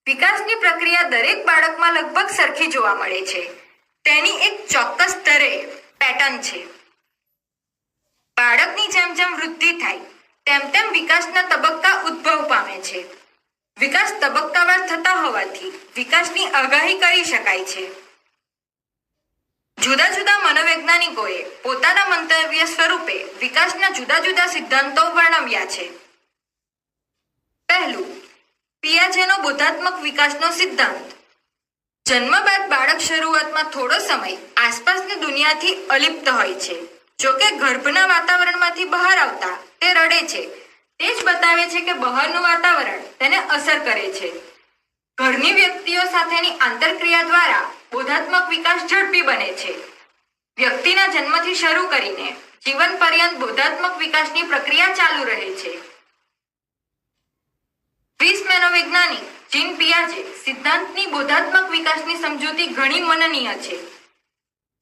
વિકાસની પ્રક્રિયા દરેક બાળકમાં લગભગ સરખી જોવા મળે છે. તેની એક ચોક્કસ સ્તરે પેટર્ન છે. બાળકની જેમ જેમ વૃદ્ધિ થાય તેમ તેમ વિકાસના તબક્કા ઉદ્ભવ પામે છે. વિકાસ તબક્કાવાર થતા હોવાથી વિકાસની આગાહી કરી શકાય છે. જુદા જુદા મનોવૈજ્ઞાનિકોએ પોતાના મંતવ્ય સ્વરૂપે વિકાસના જુદા જુદા સિદ્ધાંતો વર્ણવ્યા છે. પહેલું, પિયાજેનો બોધાત્મક વિકાસનો સિદ્ધાંત. જન્મ બાદ બાળક શરૂઆતમાં થોડો સમય આસપાસની દુનિયાથી અલિપ્ત હોય છે. જોકે ગર્ભના વાતાવરણમાંથી બહાર આવતા તે રડે છે. તે જ બતાવે છે કે બહારનું વાતાવરણ તેને અસર કરે છે. ઘરની વ્યક્તિઓ સાથેની આંતરક્રિયા દ્વારા બોધાત્મક વિકાસ ઝડપી બને છે. વ્યક્તિના જન્મથી શરૂ કરીને જીવન પર્યંત બોધાત્મક વિકાસની પ્રક્રિયા ચાલુ રહે છે. સ્વિસ મનોવૈજ્ઞાનિક જીન પિયાજે સિદ્ધાંતની બોધાત્મક વિકાસની સમજૂતી ઘણી મનનીય છે.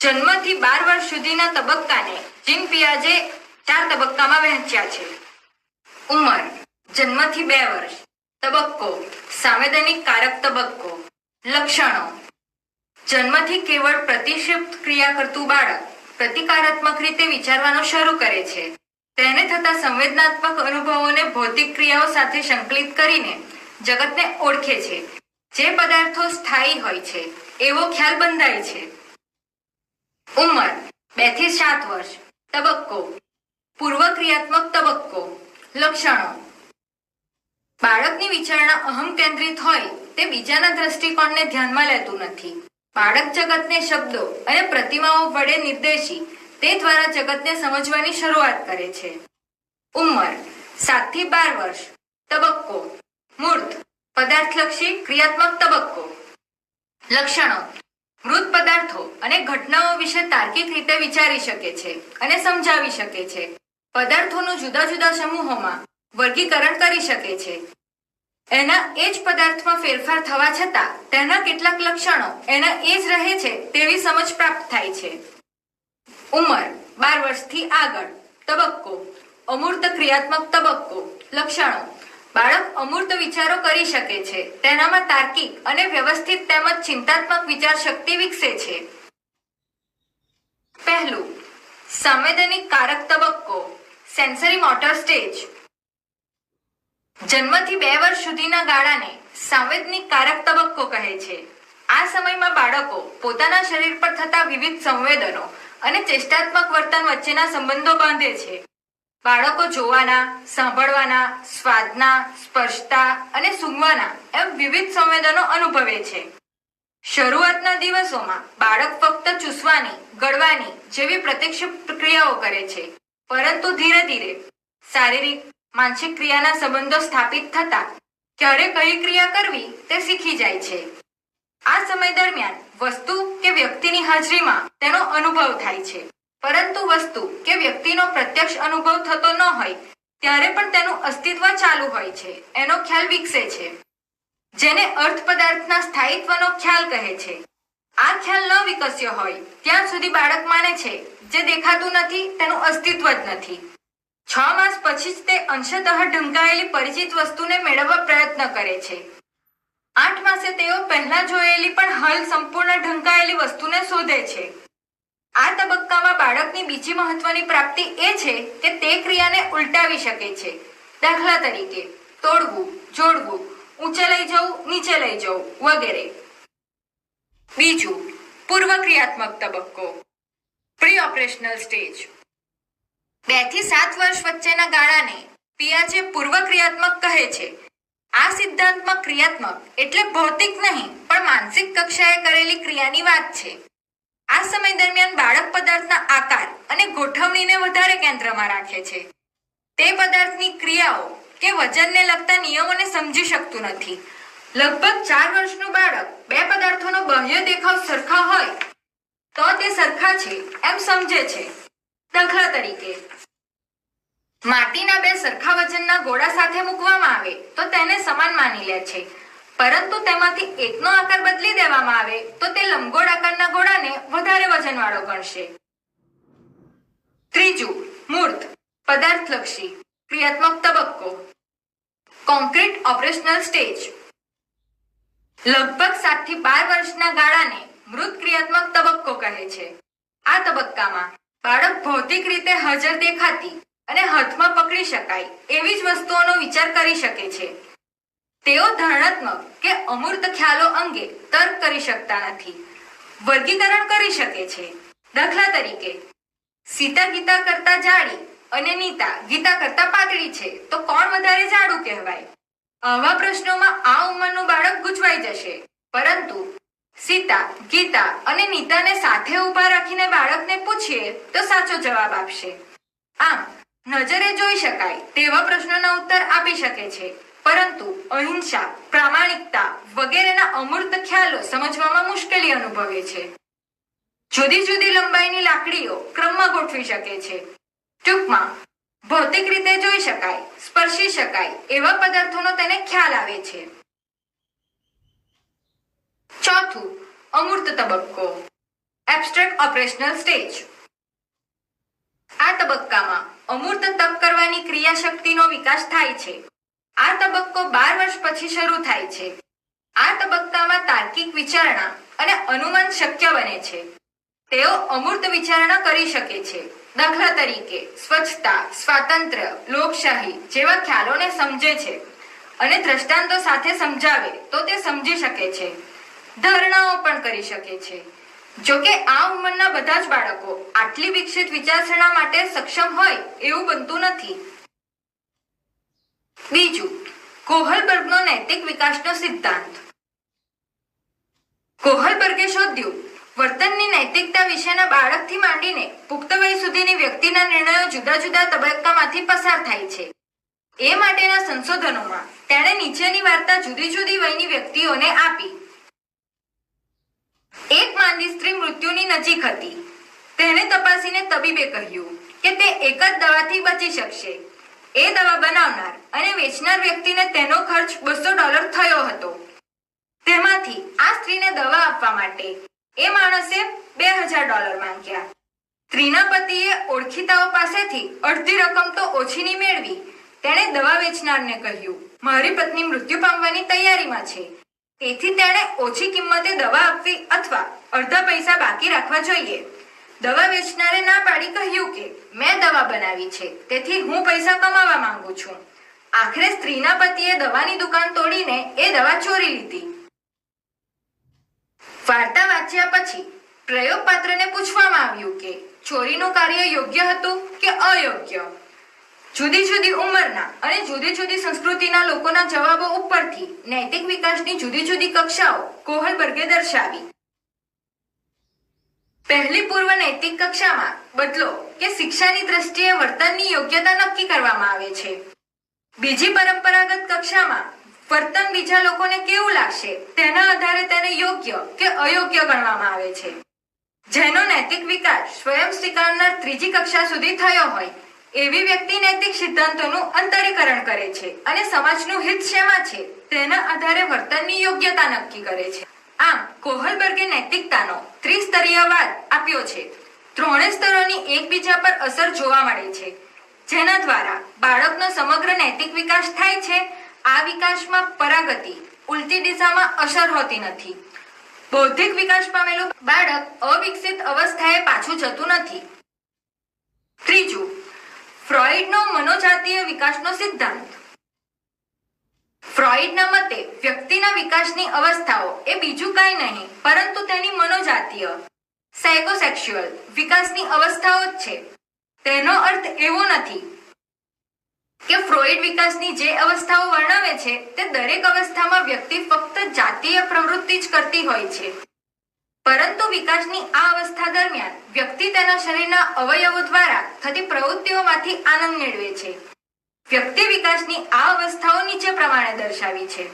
જન્મથી 12 વર્ષ સુધીના તબક્કાને જીન પિયાજે 4 તબક્કામાં વહેંચ્યા છે. ઉંમર જન્મથી 2 વર્ષ. તબક્કો સંવેદનિક કારક તબક્કો. લક્ષણો જન્મથી કેવળ પ્રતિક્ષિપ્ત ક્રિયા કરતું બાળક પ્રતિકારાત્મક રીતે વિચારવાનું શરૂ કરે છે. તેને થતા સંવેદનાત્મક અનુભવોને ભૌતિક ક્રિયાઓ સાથે સંકલિત કરીને જગતને ઓળખે છે. જે પદાર્થો સ્થાયી હોય છે એવો ખ્યાલ બંધાય છે. ઉંમર 2 થી 7 વર્ષ. તબક્કો પૂર્વક્રિયાત્મક તબક્કો. લક્ષણો બાળકની વિચારણા અહમ કેન્દ્રિત હોય તે બીજાના દ્રષ્ટિકોણને ધ્યાનમાં લેતું નથી. બાળક જગતને શબ્દો અને પ્રતિમાઓ વડે નિર્દેશી તે દ્વારા જગતને સમજવાની શરૂઆત કરે છે. ઉંમર 7 થી 12 વર્ષ. તબક્કો મૂર્ત પદાર્થલક્ષી ક્રિયાત્મક તબક્કો. લક્ષણો મૃત પદાર્થો અને ઘટનાઓ વિશે તાર્કિક રીતે વિચારી શકે છે અને સમજાવી શકે છે. પદાર્થોનું જુદા જુદા સમૂહોમાં વર્ગીકરણ કરી શકે છે. એના એ જ પદાર્થમાં ફેરફાર થવા છતાં તેના કેટલાક લક્ષણો એના એ જ રહે છે તેવી સમજ પ્રાપ્ત થાય છે. ઉંમર 12 વર્ષથી આગળ. તબક્કો અમૂર્ત ક્રિયાત્મક તબક્કો. લક્ષણો બાળક અમૂર્ત વિચારો કરી શકે છે. તેનામાં તાર્કિક અને વ્યવસ્થિત તેમજ ચિંતાત્મક વિચાર શક્તિ વિકસે છે. પહેલું સંવેદનિક કારક તબક્કો સેન્સરી મોટર સ્ટેજ. જન્મથી 2 વર્ષ સુધીના ગાળાને સંવેદનિક કારક તબક્કો કહે છે. આ સમયમાં બાળકો પોતાના શરીર પર થતા વિવિધ સંવેદનો અને ચેષ્ટાત્મક વર્તન વચ્ચેના સંબંધો બાંધે છે. બાળકો જોવાના, સાંભળવાના, સ્વાદના, સ્પર્શતા અને સૂંઘવાના એમ વિવિધ સંવેદનો અનુભવે છે. શરૂઆતના દિવસોમાં બાળક ફક્ત ચૂસવાની, ગળવાની જેવી પ્રતિક્ષિપ્ત ક્રિયાઓ કરે છે. પરંતુ ધીરે ધીરે શારીરિક માનસિક ક્રિયાના સંબંધો સ્થાપિત થતા ક્યારે કઈ ક્રિયા કરવી તે શીખી જાય છે. આ સમય દરમિયાન વસ્તુ કે વ્યક્તિની હાજરીમાં તેનો અનુભવ થાય છે. પરંતુ વસ્તુ કે વ્યક્તિનો પ્રત્યક્ષ અનુભવ થતો ન હોય ત્યારે પણ તેનું અસ્તિત્વ ચાલુ હોય છે એનો ખ્યાલ વિકસે છે. જેને અર્થ પદાર્થના સ્થાયિત્વનો ખ્યાલ કહે છે. આ ખ્યાલ ન વિકસ્યો હોય ત્યાં સુધી બાળક માને છે જે દેખાતું નથી તેનું અસ્તિત્વ જ નથી. 6 માસ પછી જ તે અંશતઃ ઢંકાયેલી પરિચિત વસ્તુને મેળવવા પ્રયત્ન કરે છે. 8 માસે તેઓ પહેલા જોયેલી પણ હાલ સંપૂર્ણ ઢંકાયેલી વસ્તુને શોધે છે. આ તબક્કામાં બાળકની બીજી મહત્વની પ્રાપ્તિ એ છે કે તે ક્રિયાને ઉલટાવી શકે છે. દાખલા તરીકે તોડવું, જોડવું, ઊંચે લઈ જવું, નીચે લઈ જવું વગેરે. બીજું પૂર્વક્રિયાત્મક તબક્કો પ્રી ઓપરેશનલ સ્ટેજ. 2 થી 7 વર્ષ વચ્ચેના ગાળાને પિયાજે પૂર્વક્રિયાત્મક કહે છે. આ સિદ્ધાંતમાં ક્રિયાત્મક એટલે ભૌતિક નહીં પણ માનસિક કક્ષાએ કરેલી ક્રિયાની વાત છે. આ સમય દરમિયાન બાળક પદાર્થના આકાર અને ગોઠવણીને વધારે કેન્દ્રમાં રાખે છે. તે પદાર્થની ક્રિયાઓ કે વજનને લગતા નિયમોને સમજી શકતું નથી. લગભગ 4 વર્ષનું બાળક 2 પદાર્થોનો બાહ્ય દેખાવ સરખા હોય તો તે સરખા છે એમ સમજે છે. દાખલા તરીકે માટીના 2 સરખા વજનના ગોળા સાથે મૂકવામાં આવે તો તેને સમાન માની લે છે. પરંતુ તેમાંથી એકનો આકાર બદલી દેવામાં આવે તો તે લંબગોળ આકારના ગોળાને વધારે વજનવાળો ગણશે. ત્રીજું મૂર્ત પદાર્થલક્ષી ક્રિયાત્મક તબક્કો કોન્ક્રીટ ઓપરેશનલ સ્ટેજ. લગભગ 7 થી 12 વર્ષના ગાળાને મૃત ક્રિયાત્મક તબક્કો કહે છે. આ તબક્કામાં બાળક ભૌતિક રીતે હાજર દેખાતી અને હાથમાં પકડી શકાય એવી જ વસ્તુઓનો વિચાર કરી શકે છે. તેઓ ધારણાત્મક કે અમૂર્ત ખ્યાલો અંગે તર્ક કરી શકતા નથી. વર્ગીકરણ કરી શકે છે. દાખલા તરીકે, સીતા ગીતા કરતા જાડી અને નીતા ગીતા કરતા પાતળી છે તો કોણ વધારે જાડું કહેવાય? આવા પ્રશ્નોમાં આ ઉંમરનું બાળક ગૂંચવાઈ જશે. પરંતુ સીતા, ગીતા અને નીતાને સાથે ઊભા રાખીને બાળકને પૂછીએ તો સાચો જવાબ આપશે. આમ નજરે જોઈ શકાય તેવા પ્રશ્નોના ઉત્તર આપી શકે છે, પરંતુ અહિંસા, પ્રામાણિકતા વગેરેના અમૂર્ત ખ્યાલો સમજવામાં મુશ્કેલી અનુભવે છે. જુદી જુદી લંબાઈની લાકડીઓ ક્રમમાં ગોઠવી શકે છે. ટૂંકમાં ભૌતિક રીતે જોઈ શકાય, સ્પર્શી શકાય એવા પદાર્થોનો તેને ખ્યાલ આવે છે. ચોથું, અમૂર્ત તબક્કો, એબ્સ્ટ્રેક્ટ ઓપરેશનલ સ્ટેજ. આ તબક્કામાં અમૂર્ત તપ કરવાની ક્રિયાશક્તિનો વિકાસ થાય છે. આ તબક્કો 12 વર્ષ પછી શરૂ થાય છે. આ તબક્કામાં તાર્કિક વિચારણા અને અનુમાન શક્ય બને છે. તેઓ અમૂર્ત વિચારણા કરી શકે છે. દાખલા તરીકે, સ્વચ્છતા, સ્વાતંત્ર્ય, લોકશાહી જેવા ખ્યાલોને સમજે છે અને દ્રષ્ટાંતો સાથે સમજાવે તો તે સમજી શકે છે. ધારણાઓ પણ કરી શકે છે. જોકે આ ઉંમરના બધા જ બાળકો આટલી વિકસિત વિચારસરણા માટે સક્ષમ હોય એવું બનતું નથી. બીજું, કોહલબર્ગનો નૈતિક વિકાસનો સિદ્ધાંત. કોહલબર્ગે શોધ્યું, વર્તનની નૈતિકતા વિશેના બાળકથી માંડીને પુખ્ત વય સુધીની વ્યક્તિના નિર્ણયો જુદા જુદા તબક્કામાંથી પસાર થાય છે. એ માટેના સંશોધનોમાં તેણે નીચેની વાર્તા જુદી જુદી વયની વ્યક્તિઓને આપી. એક માંદી સ્ત્રી મૃત્યુની નજીક હતી. તેને તપાસીને તબીબે કહ્યું કે તે એક જ દવાથી બચી શકશે. એ દવા બનાવનાર અને વેચનાર વ્યક્તિને તેનો ખર્ચ $200 થયો હતો. તેમાંથી આ સ્ત્રીને દવા આપવા માટે એ માણસે $2000 માંગ્યા. સ્ત્રીના પતિએ ઓળખીતાઓ પાસેથી અડધી રકમ તો ઓછીની મેળવી. તેણે દવા વેચનારને કહ્યું, મારી પત્ની મૃત્યુ પામવાની તૈયારીમાં છે, તેથી તેણે ઓછી કિંમતે દવા આપવી અથવા અડધા પૈસા બાકી રાખવા જોઈએ. દવા વેચનારે ના પાડી કહ્યું કે મેં દવા બનાવી છે, તેથી હું પૈસા કમાવા માંગુ છું. આખરે સ્ત્રીના પતિએ દવાની દુકાન તોડીને એ દવા ચોરી લીધી. વાર્તા વાંચ્યા પછી પ્રયોગપાત્રને પૂછવામાં આવ્યું કે ચોરીનું કાર્ય યોગ્ય હતું કે અયોગ્ય. જુદી જુદી ઉંમરના અને જુદી જુદી સંસ્કૃતિના લોકોના જવાબો ઉપરથી નૈતિક વિકાસની જુદી જુદી કક્ષાઓ કોહલબર્ગે દર્શાવી. પહેલી પૂર્વ નૈતિક કક્ષામાં બદલો કે શિક્ષાની દ્રષ્ટિએ વર્તનની યોગ્યતા નક્કી કરવામાં આવે છે. બીજી પરંપરાગત કક્ષામાં વર્તન બીજા લોકોને કેવું લાગશે તેના આધારે તેને યોગ્ય કે અયોગ્ય ગણવામાં આવે છે. જેનો નૈતિક વિકાસ સ્વયં સ્વીકારનાર ત્રીજી કક્ષા સુધી થયો હોય એવી વ્યક્તિ નૈતિક સિદ્ધાંતોનું અંતરીકરણ કરે છે અને સમાજનું હિત શેમાં છે તેના આધારે વર્તનની યોગ્યતા નક્કી કરે છે. આમ કોહલબર્ગે નૈતિકતાનો ત્રિસ્તરીયવાદ આપ્યો છે. ત્રણેય સ્તરોની એકબીજા પર અસર જોવા મળે છે, જેના દ્વારા બાળકનો સમગ્ર નૈતિક વિકાસ થાય છે. આ વિકાસમાં પરાગતિ ઉલટી દિશામાં અસર હોતી નથી. બૌદ્ધિક વિકાસ પામેલું બાળક અવિકસિત અવસ્થાએ પાછું જતું નથી. ત્રીજું, ફ્રોઈડનો મનોજાતીય વિકાસનો સિદ્ધાંત. ફ્રોઈડના મતે વ્યક્તિના વિકાસની અવસ્થાઓ એ બીજું કાંઈ નહીં પરંતુ તેની મનોજાતીય સાયકોસેક્સ્યુઅલ વિકાસની અવસ્થાઓ જ છે. તેનો અર્થ એવો નથી કે ફ્રોઈડ વિકાસની જે અવસ્થાઓ વર્ણવે છે તે દરેક અવસ્થામાં વ્યક્તિ ફક્ત જાતીય પ્રવૃત્તિ જ કરતી હોય છે, પરંતુ વિકાસની આ અવસ્થા દરમિયાન વ્યક્તિ તેના શરીરના અવયવો દ્વારા થતી પ્રવૃત્તિઓમાંથી આનંદ મેળવે છે. વ્યક્તિ વિકાસની આ અવસ્થાઓ નીચે પ્રમાણે દર્શાવી છે.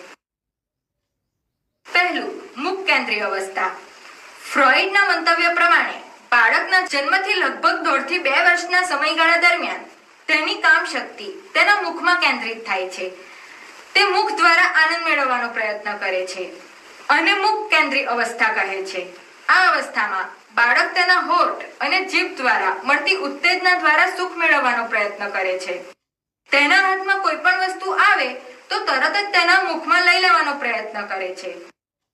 પહેલું, મુખ કેન્દ્રીય અવસ્થા. ફ્રોઈડના મંતવ્ય પ્રમાણે બાળકના જન્મથી લગભગ 1.5 થી 2 વર્ષના સમયગાળા દરમિયાન તેની કામ શક્તિ તેના મુખમાં કેન્દ્રિત થાય છે. તે મુખ દ્વારા આનંદ મેળવવાનો પ્રયત્ન કરે છે અને મુખ કેન્દ્રી અવસ્થા કહે છે. આ અવસ્થામાં બાળક તેના હોઠ અને જીભ દ્વારા મળતી ઉત્તેજના દ્વારા સુખ મેળવવાનો પ્રયત્ન કરે છે. તેના હાથમાં કોઈ પણ વસ્તુ આવે તો તરત જ તેના મુખમાં લઈ લેવાનો પ્રયત્ન કરે છે.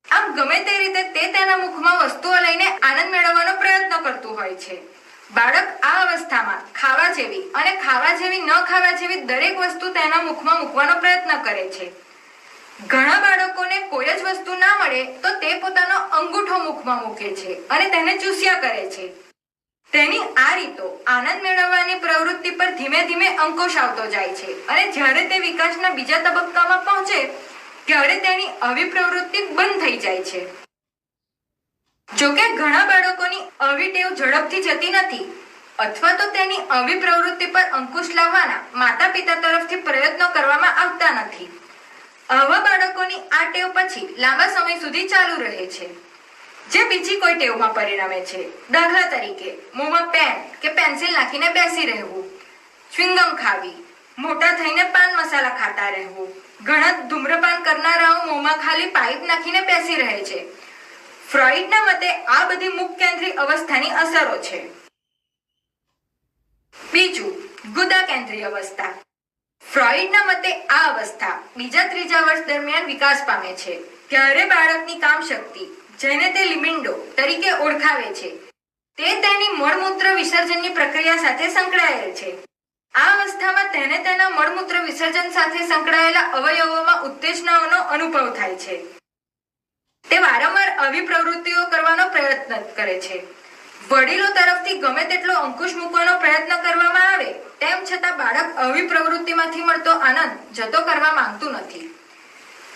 આમ ગમે તે રીતે તે તેના મુખમાં વસ્તુઓ લઈને આનંદ મેળવવાનો પ્રયત્ન કરતું હોય છે. બાળક આ અવસ્થામાં ખાવા જેવી અને ખાવા જેવી ન ખાવા જેવી દરેક વસ્તુ તેના મુખમાં મૂકવાનો પ્રયત્ન કરે છે. ઘણા બાળકોને કોઈ જ વસ્તુ ના મળે તો તે પોતાનો અંગૂઠો મુખમાં મૂકે છે અને તેને ચૂસ્યા કરે છે. તેની આ રીતો આનંદ મેળવવાની પ્રવૃત્તિ પર ધીમે ધીમે અંકુશ આવતો જાય છે અને જ્યારે તે વિકાસના બીજા તબક્કામાં પહોંચે ત્યારે તેની આવી પ્રવૃત્તિ બંધ થઈ જાય છે. જોકે ઘણા બાળકોની આવી ટેવ ઝડપથી જતી નથી અથવા તો તેની આવી પ્રવૃત્તિ પર અંકુશ લાવવાના માતા પિતા તરફથી પ્રયત્નો કરવામાં આવતા નથી. આવા બાળકોની આ ટેવ પછી લાંબા સમય સુધી ચાલુ રહે છે, જે બીજી કોઈ ટેવમાં પરિણમે છે. દાખલા તરીકે મોંમાં પેન કે પેન્સિલ નાખીને બેસી રહેવું, ચ્યુઇંગમ ખાવી, મોટા થઈને પાન મસાલા ખાતા રહેવું. ઘણા ધૂમ્રપાન કરનારાઓ મોંમાં ખાલી પાઇપ નાખીને બેસી રહે છે. ફ્રોઈડના મતે આ બધી મુખ કેન્દ્રી અવસ્થાની અસરો છે. બીજું, ગુદા કેન્દ્રી અવસ્થા. ફ્રોઈડના મતે આ અવસ્થા બીજા ત્રીજા વર્ષ દરમિયાન વિકાસ પામે છે, ત્યારે બાળકની કામ શક્તિ, જેને તે લિબિડો તરીકે ઓળખાવે છે, તે તેની મળમૂત્ર વિસર્જનની પ્રક્રિયા સાથે સંકળાયેલ છે. આ અવસ્થામાં તેને તેના મળમૂત્ર વિસર્જન સાથે સંકળાયેલા અવયવોમાં ઉત્તેજનાઓનો અનુભવ થાય છે. તે વારંવાર આવી પ્રવૃત્તિઓ કરવાનો પ્રયત્ન કરે છે. વડીલો તરફથી ગમે તેટલો અંકુશ મૂકવાનો પ્રયત્ન કરવામાં આવે તેમ છતાં બાળક આવી પ્રવૃત્તિમાંથી મળતો આનંદ જતો કરવા માંગતું નથી.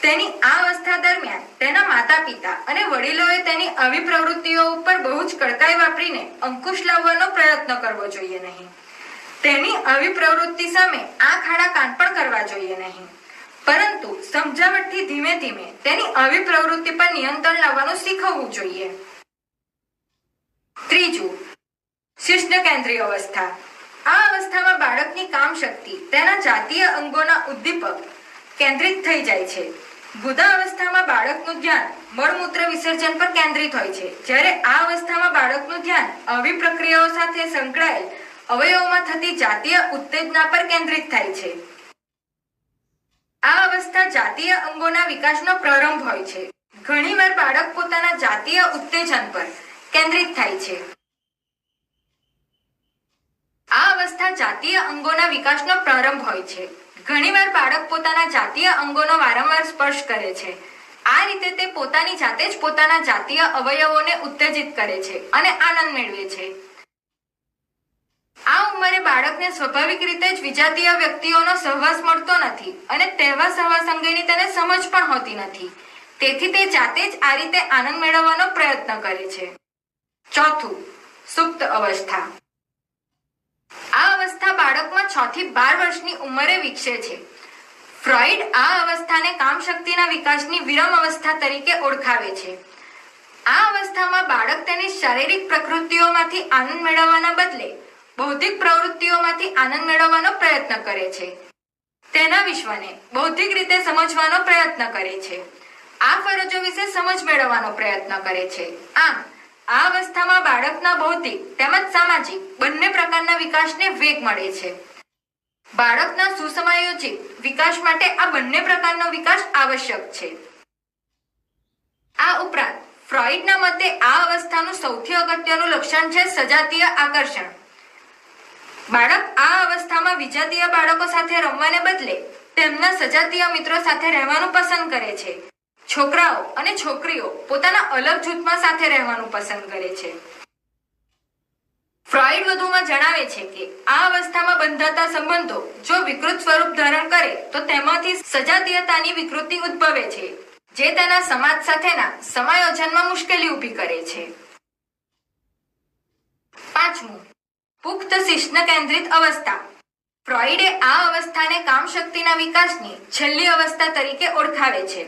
તેની આ અવસ્થા દરમિયાન તેના માતા પિતા અને વડીલોએ તેની આવી પ્રવૃત્તિઓ ઉપર બહુ જ કડકાઈ વાપરીને અંકુશ લાવવાનો પ્રયત્ન કરવો જોઈએ નહીં. તેની આવી પ્રવૃત્તિ સામે આંખ આડા કાન પણ કરવા જોઈએ નહીં, પરંતુ સમજાવટથી ધીમે ધીમે તેની આવી પ્રવૃત્તિ પર નિયંત્રણ લાવવાનું શીખવવું જોઈએ. ત્રીજું, શિશ્ન કેન્દ્રીય અવસ્થા. આ અવસ્થામાં બાળકની કામ શક્તિ તેના જાતીય અંગોના ઉદ્દીપક કેન્દ્રિત થઈ જાય છે. ગુદા અવસ્થામાં બાળકનું ધ્યાન મળમૂત્ર વિસર્જન પર કેન્દ્રિત હોય છે, જ્યારે આ અવસ્થામાં બાળકનું ધ્યાન આવી પ્રક્રિયાઓ સાથે સંકળાયેલ અવયવોમાં થતી જાતીય ઉત્તેજના પર કેન્દ્રિત થાય છે. આ અવસ્થા જાતીય અંગોના વિકાસનો પ્રારંભ હોય છે. ઘણીવાર બાળક પોતાના જાતીય ઉત્તેજન પર કેન્દ્રિત થાય છે. આ અવસ્થા જાતીય અંગોના વિકાસનો પ્રારંભ હોય છે. ઘણીવાર બાળક પોતાના જાતીય અંગોનો વારંવાર સ્પર્શ કરે છે. આ રીતે તે પોતાની જાતે જ પોતાના જાતીય અવયવોને ઉત્તેજિત કરે છે અને આનંદ મેળવે છે. આ ઉંમરે બાળકને સ્વાભાવિક રીતે જ વિજાતીય વ્યક્તિઓનો સહવાસ મળતો નથી અને તેવા સહવાસ અંગેની તેને સમજ પણ હોતી નથી. તેથી તે જાતે જ આ રીતે આનંદ મેળવવાનો પ્રયત્ન કરે છે. ચોથું, સુપ્ત અવસ્થા. આ અવસ્થા બાળકમાં 6 થી 12 વર્ષની ઉંમરે વિકસે છે. ફ્રોઈડ આ અવસ્થાને કામશક્તિના વિકાસની વિરમ અવસ્થા તરીકે ઓળખાવે છે. આ અવસ્થામાં બાળક તેની શારીરિક પ્રકૃતિઓમાંથી આનંદ મેળવવાના બદલે બૌદ્ધિક પ્રવૃત્તિઓમાંથી આનંદ મેળવવાનો પ્રયત્ન કરે છે. તેના વિશ્વને બૌદ્ધિક રીતે સમજવાનો પ્રયત્ન કરે છે. આ ફરજો વિશે સમજ મેળવવાનો પ્રયત્ન કરે છે. આમ આ અવસ્થામાં બાળકના બૌદ્ધિક તેમજ સામાજિક બંને પ્રકારના વિકાસને વેગ મળે છે. બાળકના સુસમાયોજિત વિકાસ માટે આ બંને પ્રકારનો વિકાસ આવશ્યક છે. આ ઉપરાંત ફ્રોઈડના મતે આ અવસ્થાનું સૌથી અગત્યનું લક્ષણ છે સજાતીય આકર્ષણ. બાળક આ અવસ્થામાં વિજાતીય બાળકો સાથે રમવાને બદલે તેમના સજાતીય મિત્રો સાથે રહેવાનું પસંદ કરે છે. છોકરાઓ અને છોકરીઓ પોતાના અલગ જૂથમાં સાથે રહેવાનું પસંદ કરે છે. ફ્રોઈડ વધુમાં જણાવે છે કે આ અવસ્થામાં બંધાતા સંબંધો જો વિકૃત સ્વરૂપ ધારણ કરે તો તેમાંથી સજાતીયતાની વિકૃતિ ઉદ્ભવે છે, જે તેના સમાજ સાથેના સમાયોજનમાં મુશ્કેલી ઊભી કરે છે. પાંચમું, પુખ્ત શિશ્ન કેન્દ્રિત અવસ્થા. ફ્રોઈડે આ અવસ્થાને કામશક્તિના વિકાસની છેલ્લી અવસ્થા તરીકે ઓળખાવે છે.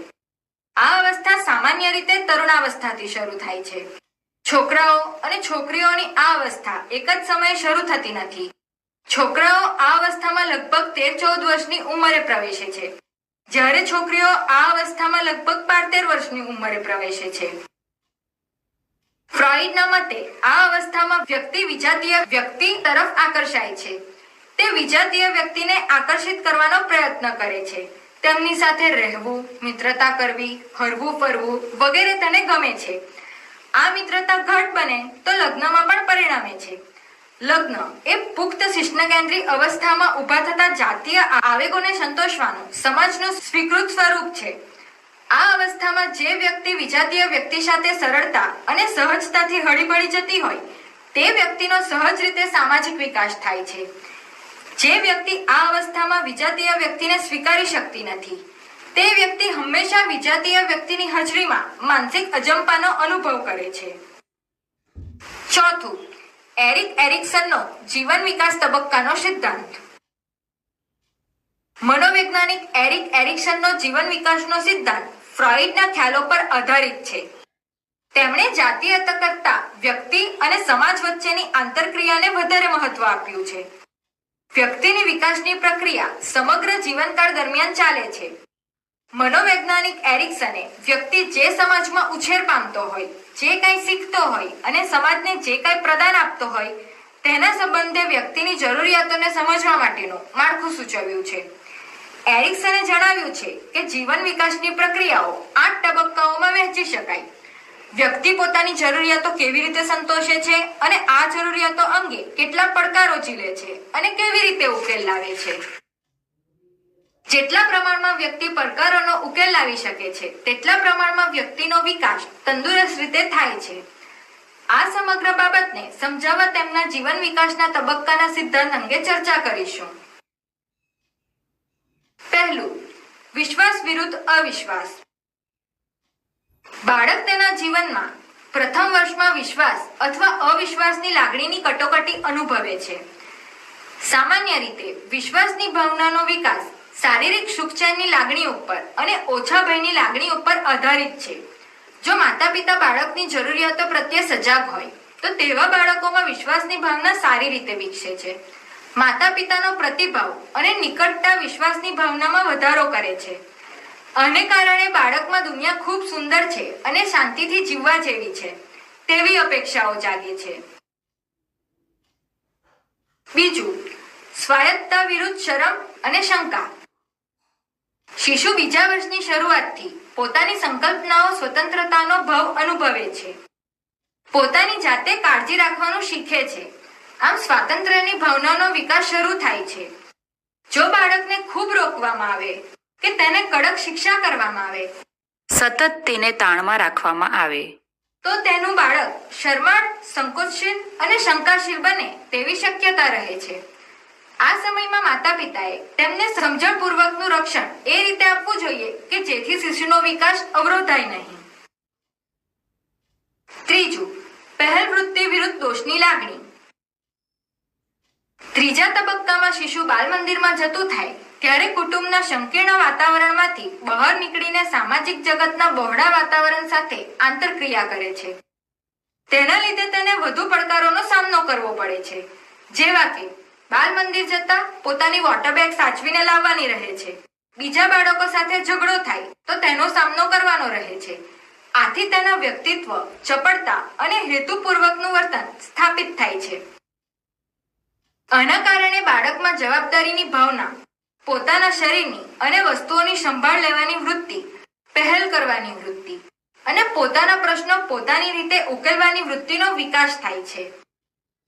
આ અવસ્થા સામાન્ય રીતે તરુણાવસ્થાથી શરૂ થાય છે. છોકરાઓ અને છોકરીઓની આ અવસ્થા એક જ સમયે શરૂ થતી નથી. છોકરાઓ આ અવસ્થામાં લગભગ 13-14 વર્ષની ઉંમરે પ્રવેશે છે, જ્યારે છોકરીઓ આ અવસ્થામાં લગભગ 12-13 વર્ષની ઉંમરે પ્રવેશે છે. ફ્રોઈડના મતે આ અવસ્થામાં વ્યક્તિ વિજાતીય વ્યક્તિ તરફ આકર્ષાય છે. તે વિજાતીય વ્યક્તિને આકર્ષિત કરવાનો પ્રયત્ન કરે છે. તેમની સાથે રહેવું, મિત્રતા કરવી, હરવું ફરવું વગેરે તેને ગમે છે. આ મિત્રતા ઘટ બને તો લગ્નમાં પણ પરિણમે છે. લગ્ન એ પુખ્ત શિશ્નકેન્દ્રી અવસ્થામાં ઊભા થતા જાતીય આવેગોને સંતોષવાનું સમાજનું સ્વીકૃત સ્વરૂપ છે. આ અવસ્થામાં જે વ્યક્તિ વિજાતીય વ્યક્તિ સાથે સરળતા અને સહજતાથી હળીભળી જતી હોય તે વ્યક્તિનો સહજ રીતે સામાજિક વિકાસ થાય છે. જે વ્યક્તિ આ અવસ્થામાં વિજાતીય વ્યક્તિને સ્વીકારી શકતી નથી તે વ્યક્તિ હંમેશા વિજાતીય વ્યક્તિની હાજરીમાં માનસિક અજંપાનો અનુભવ કરે છે. ચોથું, એરિક એરિક્સનનો જીવન વિકાસ તબક્કાનો સિદ્ધાંત. મનોવૈજ્ઞાનિક એરિક એરિક્સનનો જીવન વિકાસનો સિદ્ધાંત ફ્રોઈડના ખ્યાલો પર આધારિત છે. તેમણે જાતીય કરતા વ્યક્તિ અને સમાજ વચ્ચેની આંતરક્રિયાને વધારે મહત્વ આપ્યું છે. વ્યક્તિની વિકાસની પ્રક્રિયા સમગ્ર જીવનકાળ દરમિયાન ચાલે છે. મનોવૈજ્ઞાનિક એરિક્સને વ્યક્તિ જે સમાજમાં ઉછેર પામતો હોય, જે કંઈ શીખતો હોય અને સમાજને જે કંઈ પ્રદાન આપતો હોય તેના સંબંધે વ્યક્તિની જરૂરિયાતોને સમજવા માટેનું માળખું સૂચવ્યું છે. એરિક્સને જણાવ્યું છે કે જીવન વિકાસની પ્રક્રિયાઓ 8 તબક્કાઓમાં વહેંચી શકાય. વ્યક્તિ પોતાની જરૂરિયાતો કેવી રીતે સંતોષે છે અને આ જરૂરિયાતો અંગે કેટલા પડકારો ઝીલે છે અને કેવી રીતે ઉકેલ લાવે છે. જેટલા પ્રમાણમાં વ્યક્તિ પડકારોનો ઉકેલ લાવી શકે છે તેટલા પ્રમાણમાં વ્યક્તિનો વિકાસ તંદુરસ્ત રીતે થાય છે. આ સમગ્ર બાબતને સમજાવવા તેમના જીવન વિકાસના તબક્કાના સિદ્ધાંત અંગે ચર્ચા કરીશું. પહેલું, વિશ્વાસ વિરુદ્ધ અવિશ્વાસ. બાળક તેના જીવનમાં પ્રથમ વર્ષમાં વિશ્વાસ અથવા અવિશ્વાસની લાગણીની કટોકટી અનુભવે છે. સામાન્ય રીતે વિશ્વાસની ભાવનાનો વિકાસ શારીરિક સુખચેનની લાગણી ઉપર અને ઓછા ભયની લાગણી ઉપર આધારિત છે. જો માતા પિતા બાળકની જરૂરિયાતો પ્રત્યે સજાગ હોય તો તેવા બાળકોમાં વિશ્વાસની ભાવના સારી રીતે વિકસે છે. માતા પિતાનો પ્રતિભાવ અને નિકટતા વિશ્વાસની ભાવનામાં વધારો કરે છે. આને કારણે બાળકમાં દુનિયા ખૂબ સુંદર છે અને શાંતિથી જીવવા જેવી છે તેવી અપેક્ષાઓ જાગે છે. બીજું, સ્વાયત્તતા વિરુદ્ધ શરમ અને શંકા. શિશુ બીજા વર્ષની શરૂઆતથી પોતાની સંકલ્પનાઓ સ્વતંત્રતાનો ભાવ અનુભવે છે. પોતાની જાતે કાળજી રાખવાનું શીખે છે. આમ સ્વાતંત્ર્યની ભાવનાનો વિકાસ શરૂ થાય છે. જો બાળકને ખૂબ રોકવામાં આવે કે તેને કડક શિક્ષા કરવામાં આવે, સતત તેને તાણમાં રાખવામાં આવે તો તેનું બાળક શરમાળ, સંકોચશીલ અને શંકાશીલ બને તેવી શક્યતા રહે છે. આ સમયમાં માતા પિતાએ તેમને સમજણપૂર્વકનું રક્ષણ એ રીતે આપવું જોઈએ કે જેથી શિશુનો વિકાસ અવરોધાય નહીં. ત્રીજું, પહેલ વૃત્તિ વિરુદ્ધ દોષની લાગણી. ત્રીજા તબક્કામાં શિશુ બાલ મંદિરમાં જતું થાય ત્યારે કુટુંબના સંકીર્ણ વાતાવરણમાંથી બહાર નીકળીને સામાજિક જગતના બહોળા વાતાવરણ સાથે આંતરક્રિયા કરે છે. તેના લીધે તેને વધુ પડકારોનો સામનો કરવો પડે છે. જેવા કે બાલ મંદિર જતા પોતાની વોટર બેગ સાચવીને લાવવાની રહે છે. બીજા બાળકો સાથે ઝઘડો થાય તો તેનો સામનો કરવાનો રહે છે. આથી તેના વ્યક્તિત્વ, ચપળતા અને હેતુપૂર્વકનું વર્તન સ્થાપિત થાય છે. આના કારણે બાળકમાં જવાબદારીની ભાવના, પોતાના શરીરની અને વસ્તુઓની સંભાળ લેવાની વૃત્તિ, પહેલ કરવાની વૃત્તિ અને પોતાના પ્રશ્નો પોતાની રીતે ઉકેલવાની વૃત્તિનો વિકાસ થાય છે.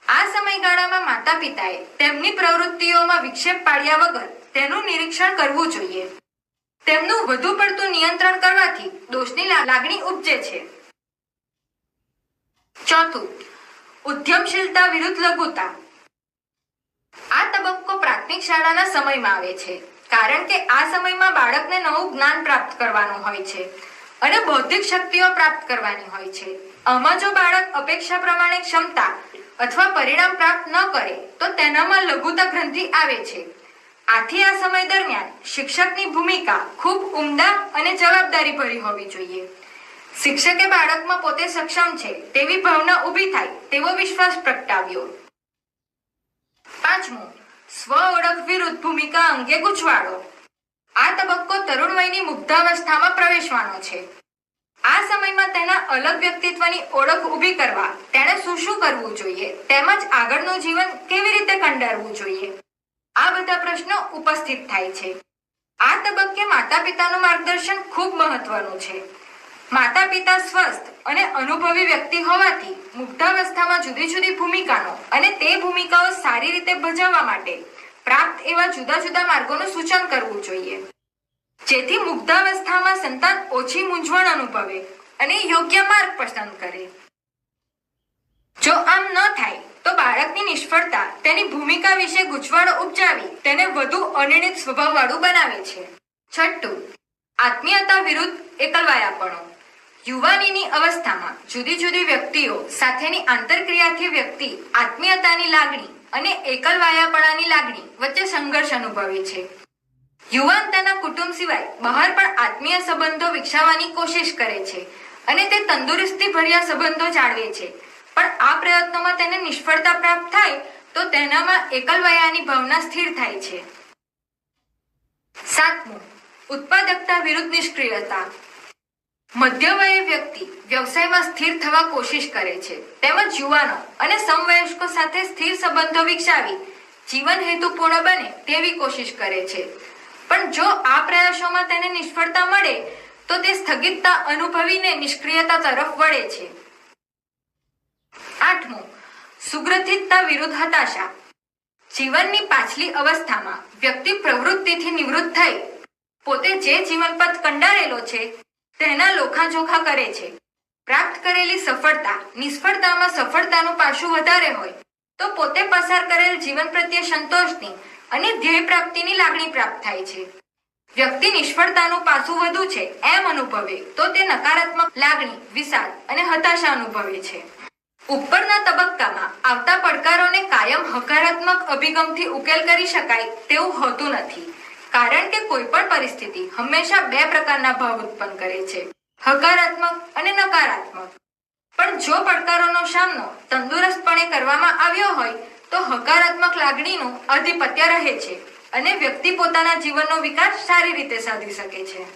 આ સમયગાળામાં માતા પિતાએ તેમની પ્રવૃત્તિઓમાં વિક્ષેપ પાડ્યા વગર તેનું નિરીક્ષણ કરવું જોઈએ. તેમનું વધુ પડતું નિયંત્રણ કરવાથી દોષની લાગણી ઉપજે છે. ચોથું, ઉદ્યમશીલતા વિરુદ્ધ લઘુતા. આ તબક્કો પ્રાથમિક શાળાના સમયમાં આવે છે કારણ કે આ સમયમાં બાળકને નવું જ્ઞાન પ્રાપ્ત કરવાનું હોય છે અને બૌદ્ધિક શક્તિઓ પ્રાપ્ત કરવાની હોય છે. આમાં જો બાળક અપેક્ષા પ્રમાણે ક્ષમતા અથવા પરિણામ પ્રાપ્ત ન કરે તો તેનામાં લઘુતા ગ્રંથિ આવે છે. આથી આ સમય દરમિયાન શિક્ષકની ભૂમિકા ખૂબ ઉમદા અને જવાબદારી ભરી હોવી જોઈએ. શિક્ષકે બાળકમાં પોતે સક્ષમ છે તેવી ભાવના ઊભી થાય તેવો વિશ્વાસ પ્રગટાવ્યો. પાંચમું, સ્વ ઓળખ વિરુદ્ધ ભૂમિકા અંગે ગૂંચવાડો. આ તબક્કો તરુણ વયની મુગ્ધાવસ્થામાં પ્રવેશવાનો છે. આ સમયમાં તેના અલગ વ્યક્તિત્વની ઓળખ ઊભી કરવા તેણે શું કરવું જોઈએ તેમજ આગળનું જીવન કેવી રીતે કંડારવું જોઈએ આ બધા પ્રશ્નો ઉપસ્થિત થાય છે. આ તબક્કે માતા પિતાનું માર્ગદર્શન ખૂબ મહત્વનું છે. માતા પિતા સ્વસ્થ અને અનુભવી વ્યક્તિ હોવાથી મુગ્ધાવસ્થામાં જુદી જુદી ભૂમિકાનો અને તે ભૂમિકાઓ સારી રીતે ભજવવા માટે પ્રાપ્ત એવા જુદા જુદા માર્ગોનું સૂચન કરવું જોઈએ, જેથી મુગ્ધાવસ્થામાં સંતાન ઓછી મૂંઝવણ અનુભવે અને યોગ્ય માર્ગ પસંદ કરે. જો આમ ન થાય તો બાળકની નિષ્ફળતા તેની ભૂમિકા વિશે ગૂંચવણો ઉપજાવી તેને વધુ અનિર્ણિત સ્વભાવવાળું બનાવે છે. 6. આત્મીયતા વિરુદ્ધ એકલવાયાપણું. યુવાનીની અવસ્થામાં જુદી જુદી વ્યક્તિઓ સાથેની આંતરક્રિયાથી વ્યક્તિ આત્મીયતાની લાગણી અને એકલવાયાપણાની લાગણી વચ્ચે સંઘર્ષ અનુભવે છે. યુવાન તેના કુટુંબ સિવાય બહાર પણ આત્મીય સંબંધો વિકસાવવાની કોશિશ કરે છે અને તે તંદુરસ્તી ભર્યા સંબંધો જાળવે છે, પણ આ પ્રયત્નોમાં તેને નિષ્ફળતા પ્રાપ્ત થાય તો તેનામાં એકલવાયાની ભાવના સ્થિર થાય છે. 7. ઉત્પાદકતા વિરુદ્ધ નિષ્ક્રિયતા. મધ્યવયે વ્યક્તિ વ્યવસાયમાં સ્થિર થવા કોશિશ કરે છે તેમજ યુવાનો અને સમવયસ્કો સાથે સ્થિર સંબંધો વિકસાવી જીવન હેતુપૂર્ણ બને તેવી કોશિશ કરે છે, પણ જો આ પ્રયાસોમાં તેને નિષ્ફળતા મળે તો તે સ્થગિતતા અનુભવીને નિષ્ક્રિયતા તરફ વળે છે. 8. સુગ્રથિતતા વિરુદ્ધ હતાશા. જીવનની પાછલી અવસ્થામાં વ્યક્તિ પ્રવૃત્તિથી નિવૃત્ત થઈ પોતે જે જીવનપથ કંડારેલો છે તેના લોખાજોખા કરે છે. પ્રાપ્ત કરેલી સફળતા નિષ્ફળતામાં સફળતાનું પાસું વધારે હોય તો પોતે પસાર કરેલ જીવન પ્રત્યે સંતોષની અને ધ્યેય પ્રાપ્તિની લાગણી પ્રાપ્ત થાય છે. વ્યક્તિ નિષ્ફળતાનું પાસું વધુ છે એમ અનુભવે તો તે નકારાત્મક લાગણી, વિષાદ અને હતાશા અનુભવે છે. ઉપરના તબક્કામાં આવતા પડકારોને કાયમ હકારાત્મક અભિગમથી ઉકેલ કરી શકાય તેવું હોતું નથી, કારણ કે કોઈ પણ પરિસ્થિતિ હંમેશા બે પ્રકારના ભાવ ઉત્પન્ન કરે છે, હકારાત્મક અને નકારાત્મક. પણ જો પડકારોનો સામનો તંદુરસ્તપણે કરવામાં આવ્યો હોય તો હકારાત્મક લાગણીનું આધિપત્ય રહે છે અને વ્યક્તિ પોતાના જીવનનો વિકાસ સારી રીતે સાધી શકે છે.